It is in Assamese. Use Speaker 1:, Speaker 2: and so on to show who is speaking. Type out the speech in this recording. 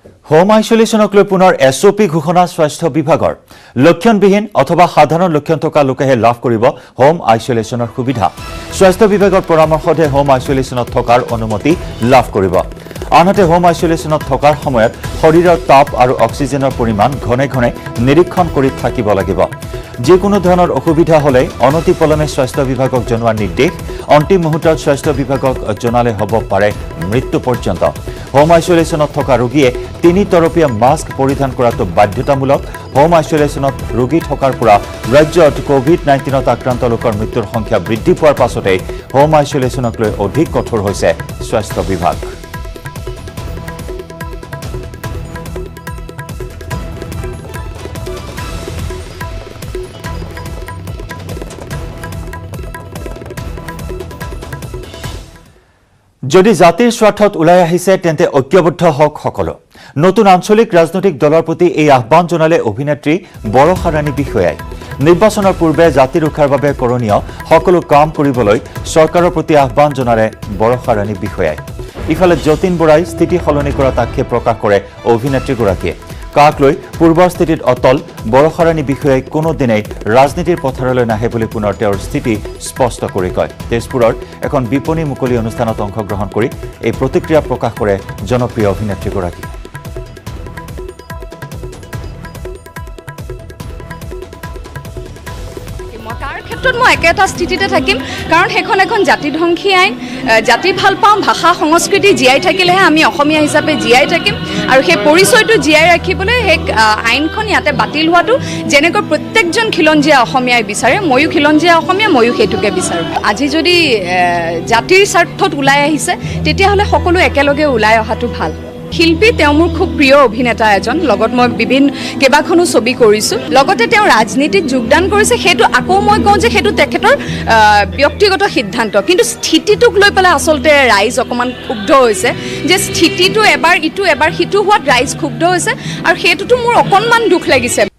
Speaker 1: হোম আইসোলেশনক লৈ পুনৰ এছঅপি ঘোষণা স্বাস্থ্য বিভাগৰ লক্ষণবিহীন অথবা সাধাৰণ লক্ষণ থকা লোকেহে লাভ কৰিব হোম আইসোলেশনৰ সুবিধা স্বাস্থ্য বিভাগৰ পৰামৰ্শতে হোম আইসোলেশনত থকাৰ অনুমতি লাভ কৰিব আনহাতে হোম আইসোলেশনত থকাৰ সময়ত শৰীৰৰ তাপ আৰু অক্সিজেনৰ পৰিমাণ ঘনে ঘনে নিৰীক্ষণ কৰি থাকিব লাগিব যিকোনো ধৰণৰ অসুবিধা হলে অনতিপলমে স্বাস্থ্য বিভাগক জনোৱাৰ নিৰ্দেশ অন্তিম মুহূৰ্তত স্বাস্থ্য বিভাগক জনালে হ'ব পাৰে মৃত্যু পৰ্যন্ত হোম আইসোলেশনত থকা ৰোগীয়ে তিনিতৰপীয়া মাস্ক পৰিধান কৰাটো বাধ্যতামূলক হোম আইসোলেশনত ৰোগী থকাৰ পৰা ৰাজ্যত কোভিড-19ত আক্ৰান্ত লোকৰ মৃত্যুৰ সংখ্যা বৃদ্ধি পোৱাৰ পাছতে হোম আইসোলেশনক লৈ অধিক কঠোৰ হৈছে স্বাস্থ্য বিভাগ যদি জাতিৰ স্বাৰ্থত ওলাই আহিছে তেন্তে ঐক্যবদ্ধ হওক সকলো নতুন আঞ্চলিক ৰাজনৈতিক দলৰ প্ৰতি এই আহ্বান জনালে অভিনেত্ৰী বৰষা ৰাণী বিষয়াই নিৰ্বাচনৰ পূৰ্বে জাতি ৰক্ষাৰ বাবে কৰণীয় সকলো কাম কৰিবলৈ চৰকাৰৰ প্ৰতি আহ্বান জনালে বৰষা ৰাণী বিষয়াই ইফালে যতীন বৰাই স্থিতি সলনি কৰাত আক্ষেপ প্ৰকাশ কৰে অভিনেত্ৰীগৰাকীয়ে কাক লৈ পূৰ্বৰ স্থিতিত অটল বৰষা ৰাণী বিষয়াই কোনোদিনেই ৰাজনীতিৰ পথাৰলৈ নাহে বুলি পুনৰ তেওঁৰ স্থিতি স্পষ্ট কৰি কয় তেজপুৰৰ এখন বিপণী মুকলি অনুষ্ঠানত অংশগ্ৰহণ কৰি এই প্ৰতিক্ৰিয়া প্ৰকাশ কৰে জনপ্ৰিয় অভিনেত্ৰীগৰাকী
Speaker 2: ক্ষেত্ৰত মই একেটা স্থিতিতে থাকিম কাৰণ হেখন এখন জাতিধ্বংসী আইন জাতি ভাল পাওঁ ভাষা সংস্কৃতি জীয়াই থাকিলেহে আমি অসমীয়া হিচাপে জীয়াই থাকিম আৰু সেই পৰিচয়টো জীয়াই ৰাখিবলৈ সেই আইনখন ইয়াতে বাতিল হোৱাটো যেনেকৈ প্ৰত্যেকজন খিলঞ্জীয়া অসমীয়াই বিচাৰে ময়ো খিলঞ্জীয়া অসমীয়া ময়ো সেইটোকে বিচাৰোঁ আজি যদি জাতিৰ স্বাৰ্থত ওলাই আহিছে তেতিয়াহ'লে সকলো একেলগে ওলাই অহাটো ভাল শিল্পী তেওঁ মোৰ খুব প্ৰিয় অভিনেতা এজন লগত মই কেইবাখনো ছবি কৰিছোঁ লগতে তেওঁ ৰাজনীতিত যোগদান কৰিছে সেইটো আকৌ মই কওঁ যে সেইটো তেখেতৰ ব্যক্তিগত সিদ্ধান্ত কিন্তু স্থিতিটোক লৈ পেলাই আচলতে ৰাইজ অকণমান ক্ষুব্ধ হৈছে যে স্থিতিটো এবাৰ ইটো এবাৰ সিটো হোৱাত ৰাইজ ক্ষুব্ধ হৈছে আৰু সেইটোতো মোৰ অকণমান দুখ লাগিছে